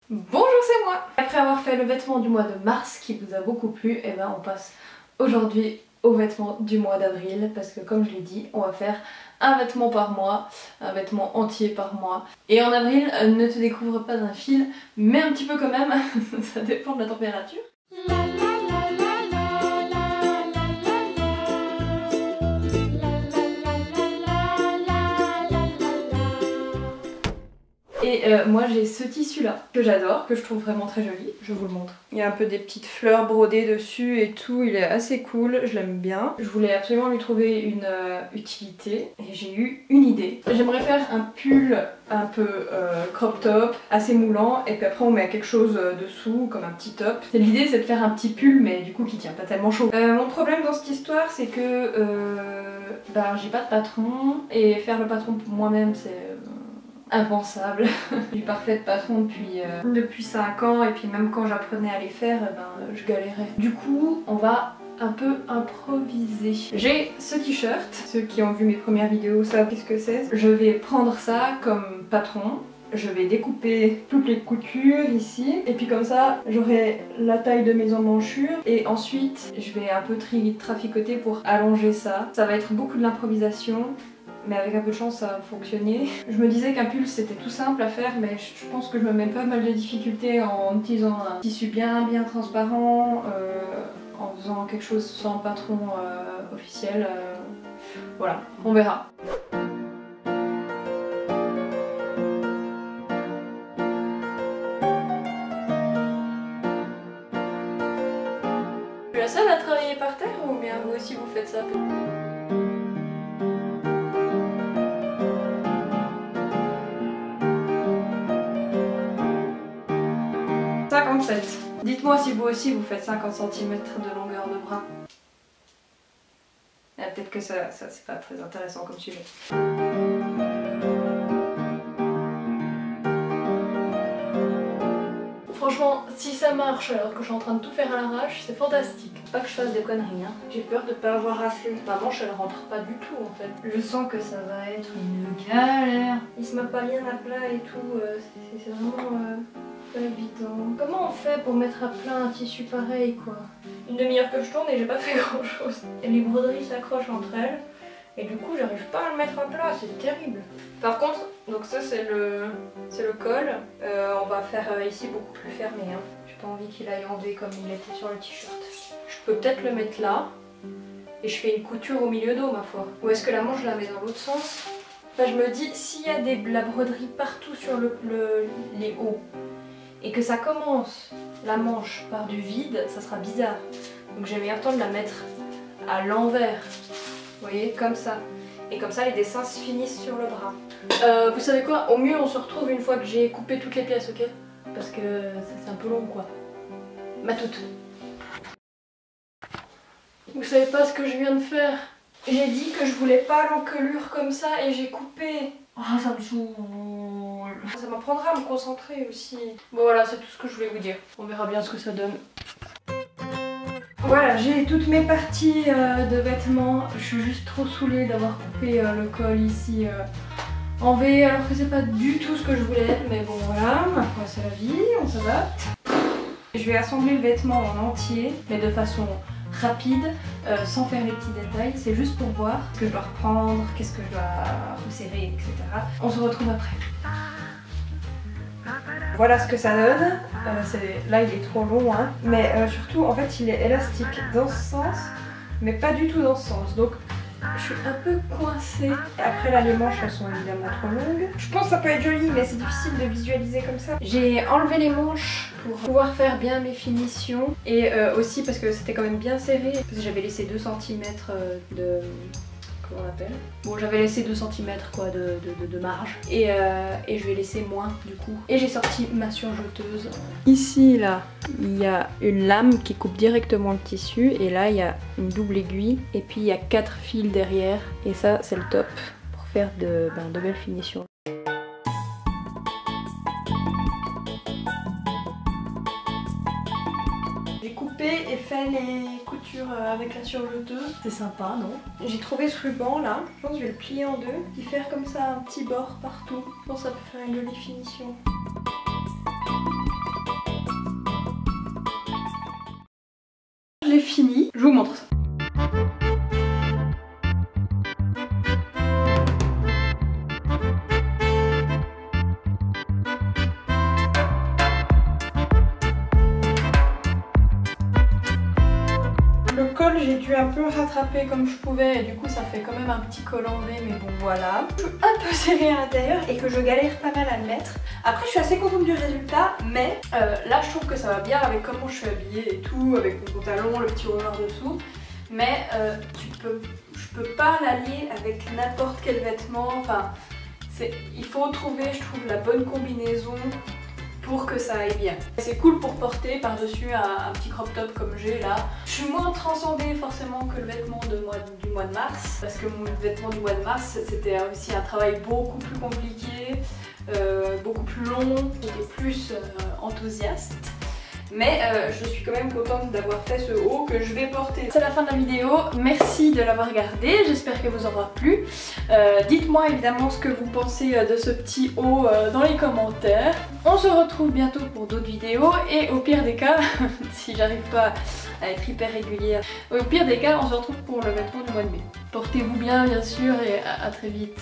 Bonjour, c'est moi. Après avoir fait le vêtement du mois de mars qui vous a beaucoup plu, et ben on passe aujourd'hui au vêtement du mois d'avril parce que comme je l'ai dit, on va faire un vêtement par mois, un vêtement entier par mois. Et en avril, ne te découvre pas un fil, mais un petit peu quand même, ça dépend de la température. Et moi j'ai ce tissu là que j'adore, que je trouve vraiment très joli, je vous le montre. Il y a un peu des petites fleurs brodées dessus et tout, il est assez cool, je l'aime bien. Je voulais absolument lui trouver une utilité et j'ai eu une idée. J'aimerais faire un pull un peu crop top, assez moulant, et puis après on met quelque chose dessous comme un petit top. L'idée c'est de faire un petit pull mais du coup qui tient pas tellement chaud. Mon problème dans cette histoire c'est que j'ai pas de patron et faire le patron pour moi-même c'est impensable. Je suis parfaite patron depuis 5 ans et puis même quand j'apprenais à les faire, je galérais. Du coup, on va un peu improviser. J'ai ce t-shirt, ceux qui ont vu mes premières vidéos savent qu'est-ce que c'est. Je vais prendre ça comme patron. Je vais découper toutes les coutures ici et puis comme ça j'aurai la taille de mes emmanchures et ensuite je vais un peu traficoter pour allonger ça. Ça va être beaucoup de l'improvisation. Mais avec un peu de chance ça va fonctionner. Je me disais qu'un pull c'était tout simple à faire mais je pense que je me mets pas mal de difficultés en utilisant un tissu bien transparent, en faisant quelque chose sans patron officiel. Voilà, on verra. Je suis la seule à travailler par terre ou bien vous aussi vous faites ça? 57. Dites-moi si vous aussi vous faites 50 cm de longueur de bras. Peut-être que ça c'est pas très intéressant comme sujet. Franchement, si ça marche alors que je suis en train de tout faire à l'arrache, c'est fantastique. Pas que je fasse des conneries, hein. J'ai peur de pas avoir assez. Ma manche elle rentre pas du tout en fait. Je sens que ça va être une galère. Il se met pas bien à plat et tout, c'est vraiment pas évident. Comment on fait pour mettre à plat un tissu pareil quoi? Une demi-heure que je tourne et j'ai pas fait grand chose. Et les broderies s'accrochent entre elles. Et du coup j'arrive pas à le mettre à plat, c'est terrible. Par contre, donc ça c'est le col. On va faire ici beaucoup plus fermé. Hein. J'ai pas envie qu'il aille en V comme il était sur le t-shirt. Je peux peut-être le mettre là. Et je fais une couture au milieu d'eau ma foi. Ou est-ce que la manche je la mets dans l'autre sens? Enfin, je me dis, s'il y a de la broderie partout sur les hauts, et que ça commence la manche par du vide, ça sera bizarre. Donc j'ai meilleur temps de la mettre à l'envers. Vous voyez, comme ça. Et comme ça les dessins se finissent sur le bras. Vous savez quoi? Au mieux on se retrouve une fois que j'ai coupé toutes les pièces, ok? Parce que c'est un peu long quoi. Ma toute. Vous savez pas ce que je viens de faire? J'ai dit que je voulais pas l'encolure comme ça et j'ai coupé. Ah, ça me saoule. Ça m'apprendra à me concentrer aussi. Bon voilà, c'est tout ce que je voulais vous dire. On verra bien ce que ça donne. Voilà, j'ai toutes mes parties de vêtements. Je suis juste trop saoulée d'avoir coupé le col ici en V alors que c'est pas du tout ce que je voulais. Mais bon voilà, ma foi c'est la vie, on s'adapte. Je vais assembler le vêtement en entier, mais de façon rapide, sans faire les petits détails. C'est juste pour voir ce que je dois reprendre, qu'est-ce que je dois resserrer, etc. On se retrouve après. Voilà ce que ça donne. Là il est trop long, hein. Mais surtout en fait il est élastique dans ce sens, mais pas du tout dans ce sens. Donc je suis un peu coincée. Après là les manches elles sont évidemment trop longues. Je pense que ça peut être joli mais c'est difficile de visualiser comme ça. J'ai enlevé les manches pour pouvoir faire bien mes finitions. Et aussi parce que c'était quand même bien serré. Parce que j'avais laissé 2 cm de... Comment on appelle? Bon, j'avais laissé 2 cm quoi de marge et je vais laisser moins du coup. Et j'ai sorti ma surjeteuse. Ici là, il y a une lame qui coupe directement le tissu et là il y a une double aiguille et puis il y a 4 fils derrière et ça c'est le top pour faire de belles finitions. J'ai coupé et fait les coutures avec la surjeteuse. C'est sympa, non? J'ai trouvé ce ruban là. Je pense que je vais le plier en deux et faire comme ça un petit bord partout. Je pense que ça peut faire une jolie finition. Je l'ai fini, je vous montre ça. Le col, j'ai dû un peu rattraper comme je pouvais et du coup ça fait quand même un petit col en V, mais bon voilà. Je suis un peu serrée à l'intérieur et que je galère pas mal à le mettre. Après je suis assez contente du résultat, mais là je trouve que ça va bien avec comment je suis habillée et tout, avec mon pantalon, le petit rollin dessous. Mais je peux pas l'allier avec n'importe quel vêtement, enfin il faut trouver, je trouve, la bonne combinaison pour que ça aille bien. C'est cool pour porter par-dessus un petit crop top comme j'ai là. Je suis moins transcendée forcément que le vêtement du mois de mars, parce que mon vêtement du mois de mars c'était aussi un travail beaucoup plus compliqué, beaucoup plus long, j'étais plus enthousiaste. Mais je suis quand même contente d'avoir fait ce haut que je vais porter. C'est la fin de la vidéo, merci de l'avoir regardé, j'espère que vous aura plu. Dites-moi évidemment ce que vous pensez de ce petit haut dans les commentaires. On se retrouve bientôt pour d'autres vidéos et au pire des cas, si j'arrive pas à être hyper régulière, au pire des cas on se retrouve pour le vêtement du mois de mai. Portez-vous bien sûr et à très vite.